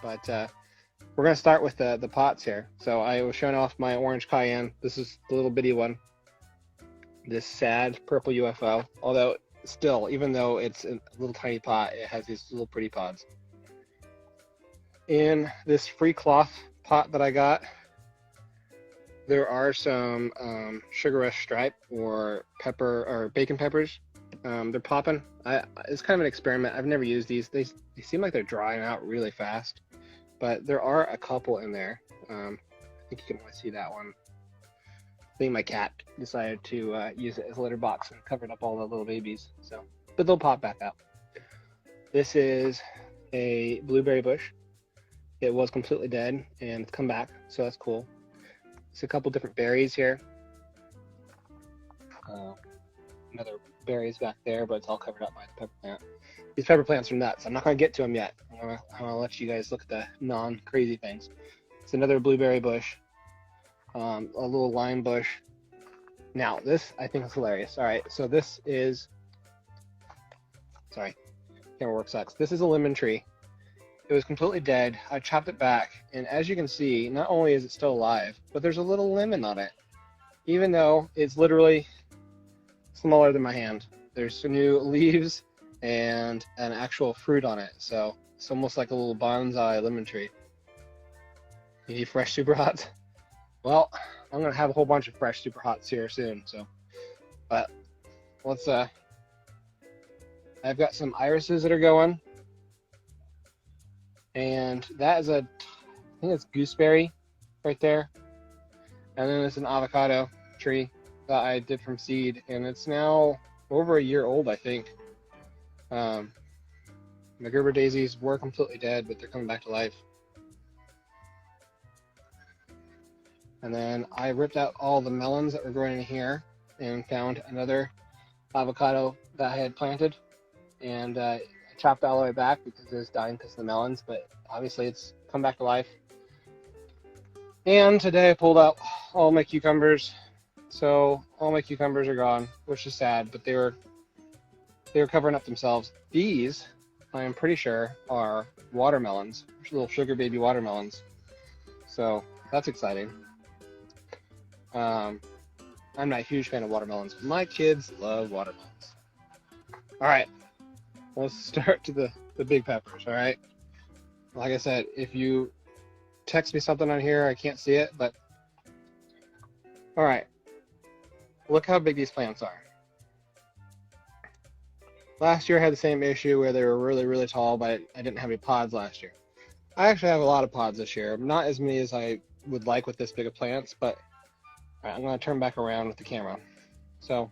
But we're going to start with the pots here. So I was showing off my orange cayenne. This is the little bitty one. This sad purple UFO. Although still, even though it's a little tiny pot, it has these little pretty pods. In this free cloth pot that I got, there are some Sugar Rush Stripe or pepper or bacon peppers. They're popping. It's kind of an experiment. I've never used these. They seem like they're drying out really fast, but there are a couple in there. I think you can only see that one. I think my cat decided to use it as a litter box and covered up all the little babies. So, but they'll pop back up. This is a blueberry bush. It was completely dead and it's come back, so that's cool. It's a couple different berries here. Another berries back there, but it's all covered up by the pepper plant. These pepper plants are nuts. I'm not going to get to them yet. I'm going to let you guys look at the non-crazy things. It's another blueberry bush, a little lime bush. Now, this I think is hilarious. All right, so this is, sorry, camera work sucks. This is a lemon tree. It was completely dead. I chopped it back, and as you can see, not only is it still alive, but there's a little lemon on it, even though it's literally smaller than my hand. There's some new leaves and an actual fruit on it, so it's almost like a little bonsai lemon tree. You need fresh super hots? Well, I'm gonna have a whole bunch of fresh super hots here soon. So, but let's. I've got some irises that are going. And that is I think it's gooseberry right there. And then it's an avocado tree that I did from seed, and it's now over a year old, I think. My Gerber daisies were completely dead, but they're coming back to life. And then I ripped out all the melons that were growing in here and found another avocado that I had planted, and chopped all the way back because it was dying because of the melons, but obviously it's come back to life. And today I pulled out all my cucumbers, so all my cucumbers are gone, which is sad, but they were covering up themselves. These, I am pretty sure, are watermelons, little sugar baby watermelons, so that's exciting. I'm not a huge fan of watermelons, but my kids love watermelons. All right. Let's start to the big peppers, all right? Like I said, if you text me something on here, I can't see it, but all right. Look how big these plants are. Last year I had the same issue where they were really, really tall, but I didn't have any pods last year. I actually have a lot of pods this year. Not as many as I would like with this big of plants, but all right, I'm going to turn back around with the camera. So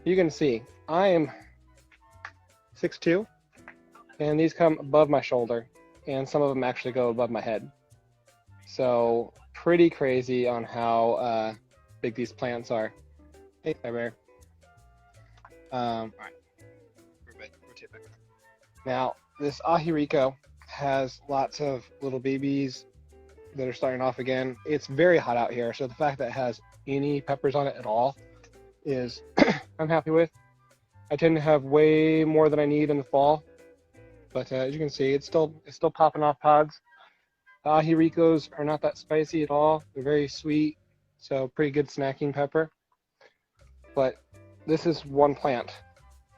you can see I am 6'2", and these come above my shoulder, and some of them actually go above my head. So pretty crazy on how big these plants are. Hey, bear. All right. Rotate back. Now, this Ahiriko has lots of little babies that are starting off again. It's very hot out here, so the fact that it has any peppers on it at all is I'm happy with. I tend to have way more than I need in the fall, but as you can see, it's still popping off pods. The Ahirikos are not that spicy at all. They're very sweet, so pretty good snacking pepper. But this is one plant.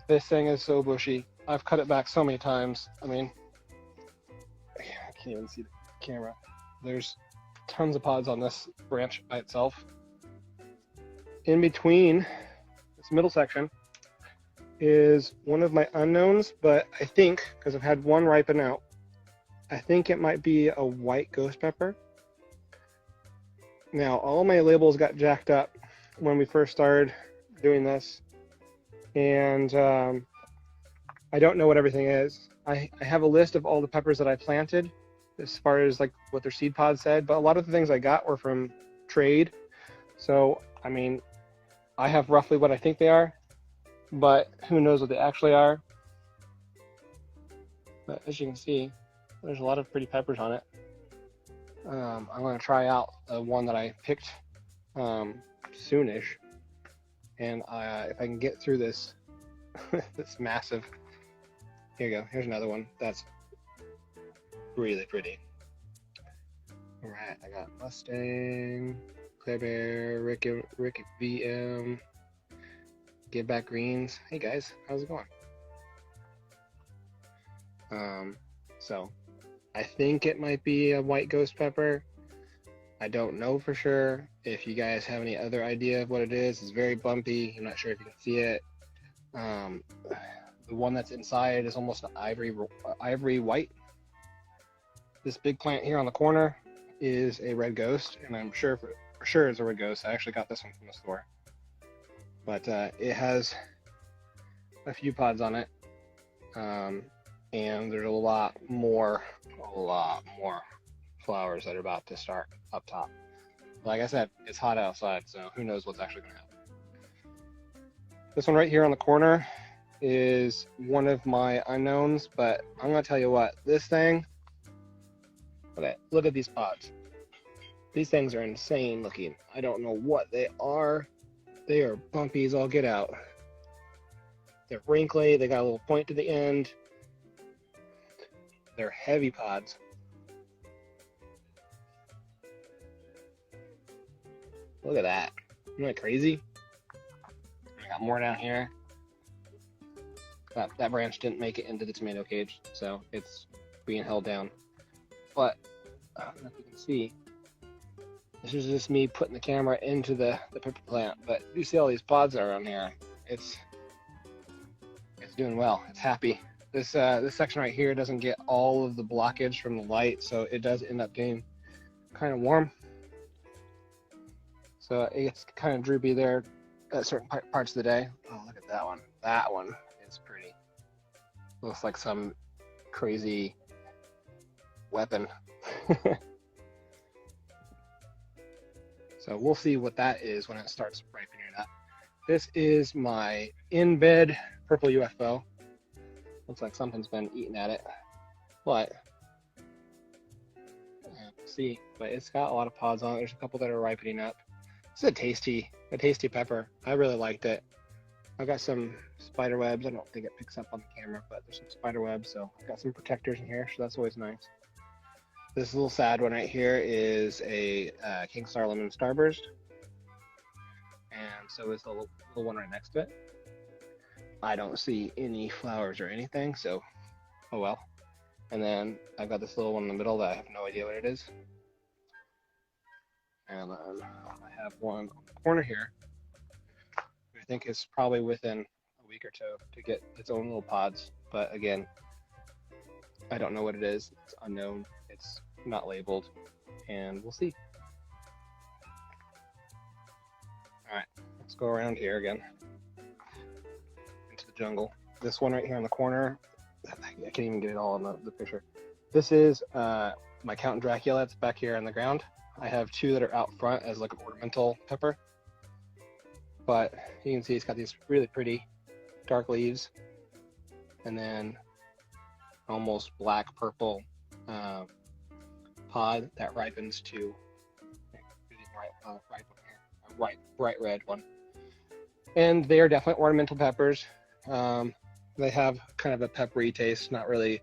This thing is so bushy. I've cut it back so many times. I mean, I can't even see the camera. There's tons of pods on this branch by itself. In between this middle section is one of my unknowns, but I think, because I've had one ripen out, I think it might be a white ghost pepper. Now, all my labels got jacked up when we first started doing this, and I don't know what everything is. I have a list of all the peppers that I planted as far as like what their seed pod said, but a lot of the things I got were from trade. So, I mean, I have roughly what I think they are, but who knows what they actually are. But as you can see, there's a lot of pretty peppers on it. I'm going to try out the one that I picked soonish. And if I can get through this, this massive, here you go. Here's another one that's really pretty. All right, I got Mustang, Claire Bear, Rick VM, Give Back Greens. Hey guys, how's it going? So I think it might be a white ghost pepper. I don't know for sure. If you guys have any other idea of what it is, it's very bumpy. I'm not sure if you can see it. The one that's inside is almost an ivory white. This big plant here on the corner is a red ghost, and I'm sure for sure it's a red ghost. I actually got this one from the store. But it has a few pods on it. And there's a lot more flowers that are about to start up top. Like I said, it's hot outside, so who knows what's actually going to happen. This one right here on the corner is one of my unknowns, but I'm going to tell you what, this thing, look at these pods. These things are insane looking. I don't know what they are. They are bumpy as all get out. They're wrinkly, they got a little point to the end. They're heavy pods. Look at that. Isn't that crazy? I got more down here. That branch didn't make it into the tomato cage, so it's being held down. But I don't know if you can see. This is just me putting the camera into the pepper plant. But you see all these pods that are on here. It's doing well. It's happy. This section right here doesn't get all of the blockage from the light, so it does end up getting kind of warm. So it gets kind of droopy there at certain parts of the day. Oh, look at that one. That one is pretty. Looks like some crazy weapon. So we'll see what that is when it starts ripening up. This is my in-bed purple UFO. Looks like something's been eating at it, but we'll see. But it's got a lot of pods on it. There's a couple that are ripening up. This is a tasty pepper. I really liked it. I've got some spider webs. I don't think it picks up on the camera, but there's some spider webs. So I've got some protectors in here, so that's always nice. This little sad one right here is a King Star Lemon Starburst, and so is the little one right next to it. I don't see any flowers or anything, so oh well. And then I've got this little one in the middle that I have no idea what it is. And then I have one on the corner here. I think it's probably within a week or two to get its own little pods. But again, I don't know what it is. It's unknown. It's not labeled. And we'll see. Alright, let's go around here again. Into the jungle. This one right here in the corner, I can't even get it all in the picture. This is my Count Dracula. It's back here on the ground. I have two that are out front as like an ornamental pepper. But you can see it's got these really pretty dark leaves. And then almost black purple pod that ripens to bright red one. And they are definitely ornamental peppers. They have kind of a peppery taste, not really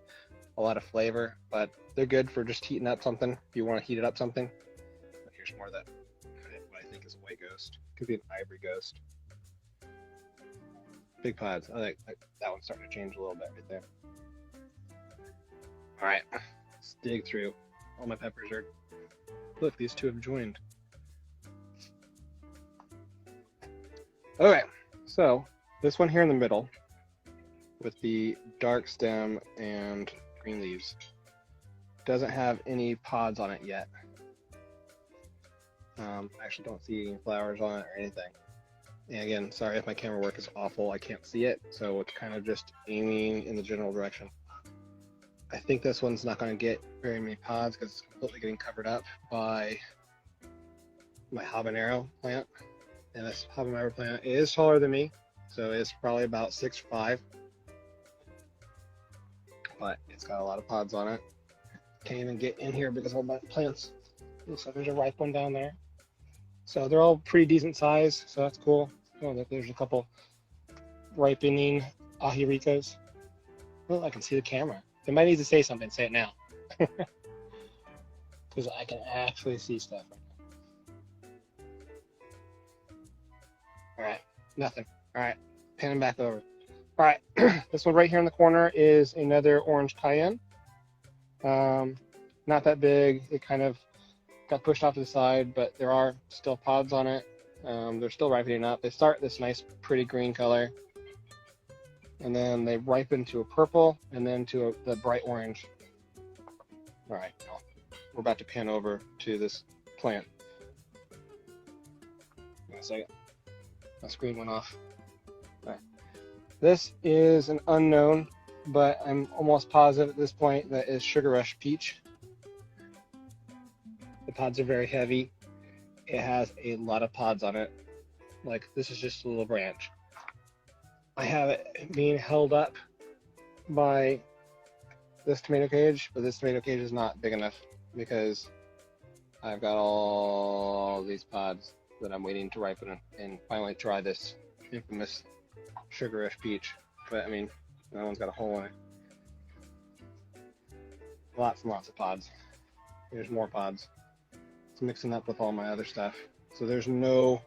a lot of flavor, but they're good for just heating up something if you want to heat it up something. But here's more of that, what I think is a white ghost. Could be an ivory ghost. Big pods. I like that one's starting to change a little bit right there. All right, let's dig through. All my peppers are. Look, these two have joined. Okay, so this one here in the middle with the dark stem and green leaves doesn't have any pods on it yet. I actually don't see any flowers on it or anything. And again, sorry if my camera work is awful, I can't see it, so it's kind of just aiming in the general direction. I think this one's not going to get very many pods because it's completely getting covered up by my habanero plant. And this habanero plant is taller than me, so it's probably about 6'5". But it's got a lot of pods on it. Can't even get in here because all my plants. Looks like there's a ripe one down there. So they're all pretty decent size, so that's cool. Oh, there's a couple ripening ahiricos. Oh, I can see the camera. They might need to say something. Say it now. Because I can actually see stuff right now. All right, nothing. All right, panning back over. All right, this one right here in the corner is another orange cayenne. Not that big. It kind of got pushed off to the side, but there are still pods on it. They're still ripening up. They start this nice, pretty green color, and then they ripen to a purple, and then to the bright orange. All right, we're about to pan over to this plant. Wait a second. My screen went off. All right. This is an unknown, but I'm almost positive at this point that is Sugar Rush Peach. The pods are very heavy. It has a lot of pods on it. Like, this is just a little branch. I have it being held up by this tomato cage, but this tomato cage is not big enough because I've got all these pods that I'm waiting to ripen and finally try this infamous Sugar Rush Peach. But I mean, that one's got a hole in it. Lots and lots of pods. There's more pods. It's mixing up with all my other stuff. So there's no,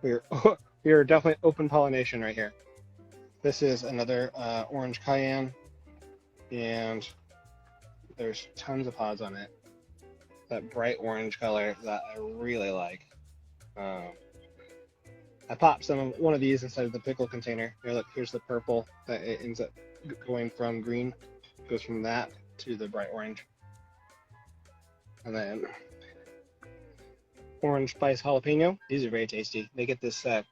we are definitely open pollination right here. This is another orange cayenne, and there's tons of pods on it. That bright orange color that I really like. I popped one of these inside of the pickle container. Here, look, here's the purple that it ends up going from green, goes from that to the bright orange. And then orange spice jalapeno. These are very tasty. They get this, I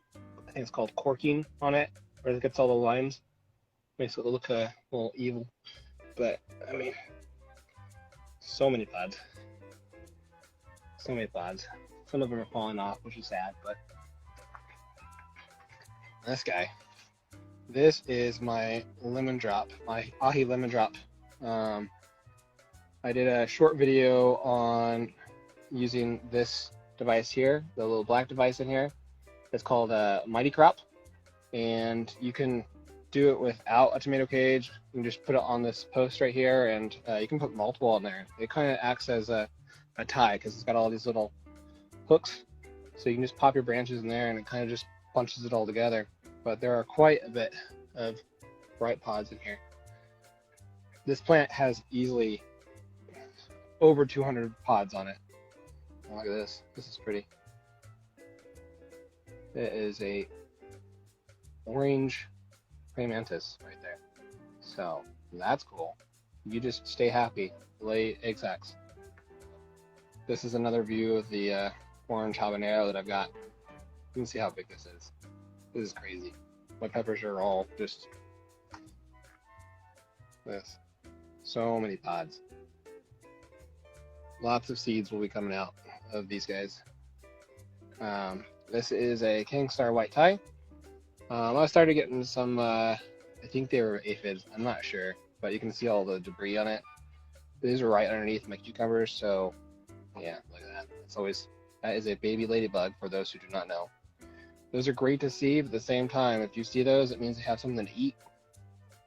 think it's called corking on it, where it gets all the limes. Makes it look a little evil. But, I mean, so many pods. So many pods. Some of them are falling off, which is sad, but this guy. This is my lemon drop, my ahi lemon drop. I did a short video on using this device here, the little black device in here. It's called Mighty Crop, and you can do it without a tomato cage. You can just put it on this post right here, and you can put multiple on there. It kind of acts as a tie because it's got all these little hooks, so you can just pop your branches in there and it kind of just bunches it all together. But there are quite a bit of bright pods in here. This plant has easily over 200 pods on it. Oh, look at this. This is pretty. It is a orange praying mantis right there. So that's cool. You just stay happy. Lay egg sacs. This is another view of the orange habanero that I've got. You can see how big this is. This is crazy. My peppers are all just this. So many pods. Lots of seeds will be coming out of these guys. This is a King Star White Thai. I started getting some, I think they were aphids, I'm not sure, but you can see all the debris on it. These are right underneath my cucumbers, so yeah, look at that. It's always, that is a baby ladybug for those who do not know. Those are great to see, but at the same time, if you see those, it means they have something to eat.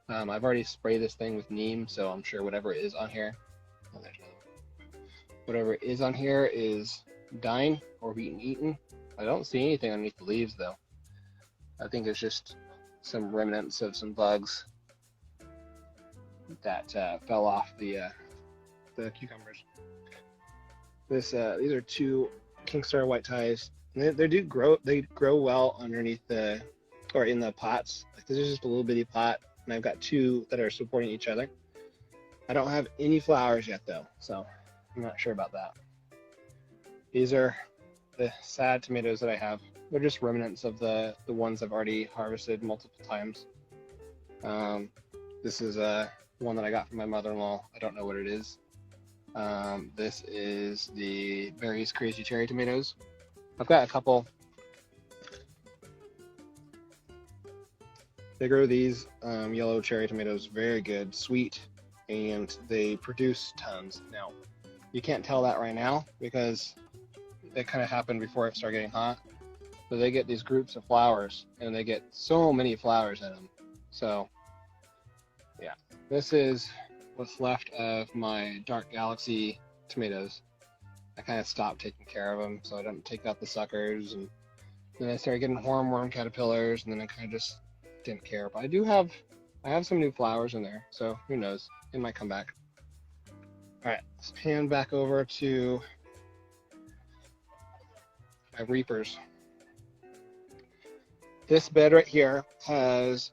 I've already sprayed this thing with neem, so I'm sure whatever is on here, oh, there's another one. Whatever is on here is dying or being eaten. I don't see anything underneath the leaves though. I think it's just some remnants of some bugs that fell off the cucumbers. These are two King Star White Thais. They do grow. They grow well underneath in the pots. Like, this is just a little bitty pot, and I've got two that are supporting each other. I don't have any flowers yet though, so I'm not sure about that. These are the sad tomatoes that I have. They're just remnants of the ones I've already harvested multiple times. This is one that I got from my mother-in-law. I don't know what it is. This is the Berries Crazy Cherry tomatoes. I've got a couple. They grow these yellow cherry tomatoes very good, sweet, and they produce tons. Now, you can't tell that right now because they kind of happen before it started getting hot. So they get these groups of flowers, and they get so many flowers in them. So yeah, this is what's left of my Dark Galaxy tomatoes. I kind of stopped taking care of them, so I don't take out the suckers, and then I started getting hornworm caterpillars, and then I kind of just didn't care. But I have some new flowers in there, so who knows? It might come back. All right, let's pan back over to my reapers. This bed right here has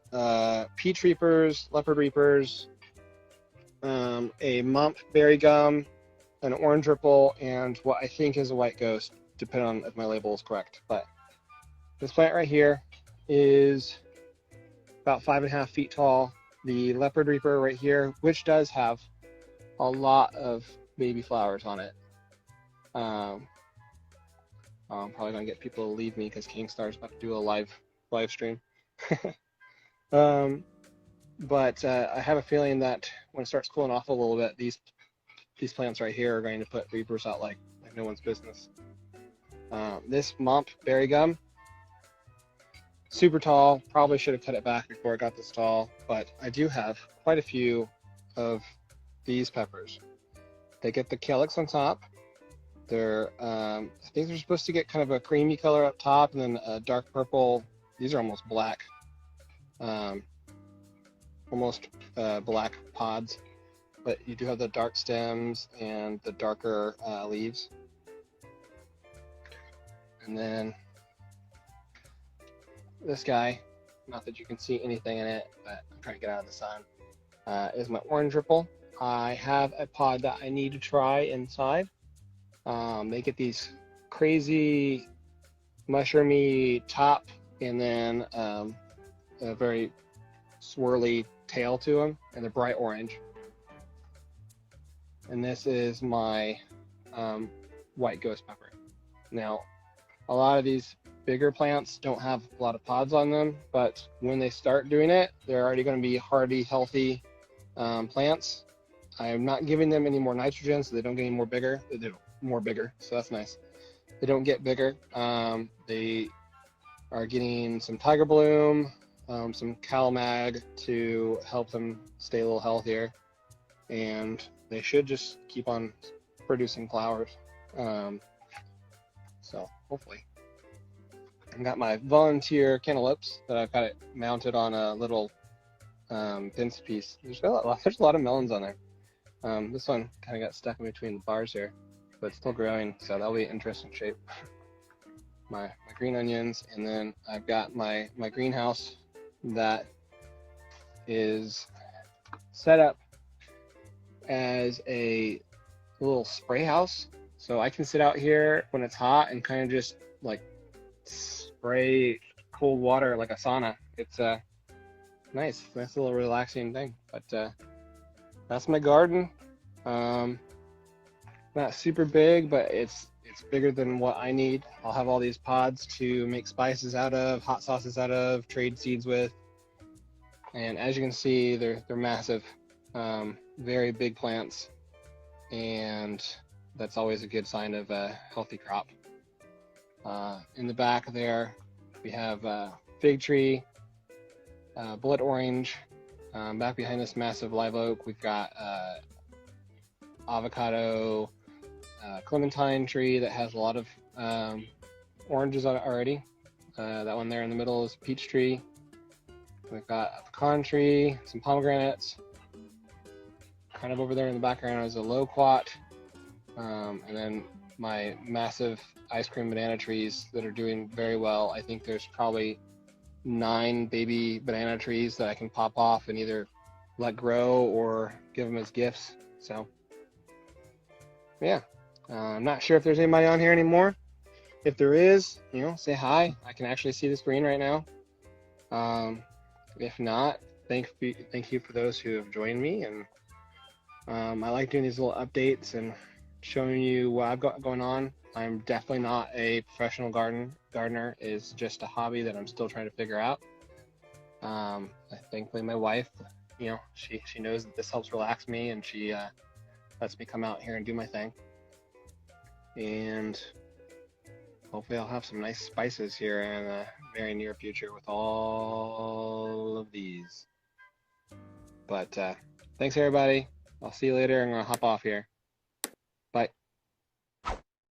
peach reapers, leopard reapers, a mump berry gum, an orange ripple, and what I think is a white ghost, depending on if my label is correct. But this plant right here is about 5.5 feet tall. The leopard reaper right here, which does have a lot of baby flowers on it. I'm probably gonna get people to leave me because Kingstar's about to do a live stream. But I have a feeling that when it starts cooling off a little bit, these plants right here are going to put reapers out like no one's business. This mump berry gum, super tall. Probably should have cut it back before it got this tall, but I do have quite a few of these peppers. They get the calyx on top. They're I think they're supposed to get kind of a creamy color up top and then a dark purple. These are almost black, black pods, but you do have the dark stems and the darker leaves. And then this guy, not that you can see anything in it, but I'm trying to get out of the sun, is my orange ripple. I have a pod that I need to try inside. They get these crazy mushroomy top and then a very swirly tail to them, and they're bright orange. And this is my white ghost pepper. Now, a lot of these bigger plants don't have a lot of pods on them, but when they start doing it, they're already going to be hardy, healthy plants. I am not giving them any more nitrogen, so they don't get any more bigger. They do more bigger, so that's nice. They don't get bigger. They are getting some tiger bloom, some CalMag to help them stay a little healthier, and they should just keep on producing flowers. So hopefully. I've got my volunteer cantaloupes that I've got it mounted on a little fence piece. There's a lot of melons on there. This one kind of got stuck in between the bars here, but it's still growing, so that'll be an interesting shape. My green onions, and then I've got my greenhouse that is set up as a little spray house, so I can sit out here when it's hot and kind of just like spray cold water like a sauna. It's a nice little relaxing thing. But that's my garden. Not super big, but it's bigger than what I need. I'll have all these pods to make spices out of, hot sauces out of, trade seeds with. And as you can see, they're massive, very big plants, and that's always a good sign of a healthy crop. In the back there, we have fig tree, blood orange. Back behind this massive live oak, we've got avocado, clementine tree that has a lot of oranges on it already. That one there in the middle is peach tree. We've got a pecan tree, some pomegranates. Kind of over there in the background is a loquat, and then my massive ice cream banana trees that are doing very well. I think there's probably 9 baby banana trees that I can pop off and either let grow or give them as gifts. So yeah, I'm not sure if there's anybody on here anymore. If there is, say hi. I can actually see the screen right now. If not, thank you for those who have joined me. And I like doing these little updates and showing you what I've got going on. I'm definitely not a professional gardener. It's just a hobby that I'm still trying to figure out. Thankfully, my wife, she knows that this helps relax me, and she lets me come out here and do my thing. And hopefully I'll have some nice spices here in the very near future with all of these. But thanks everybody. I'll see you later. I'm gonna hop off here. Bye.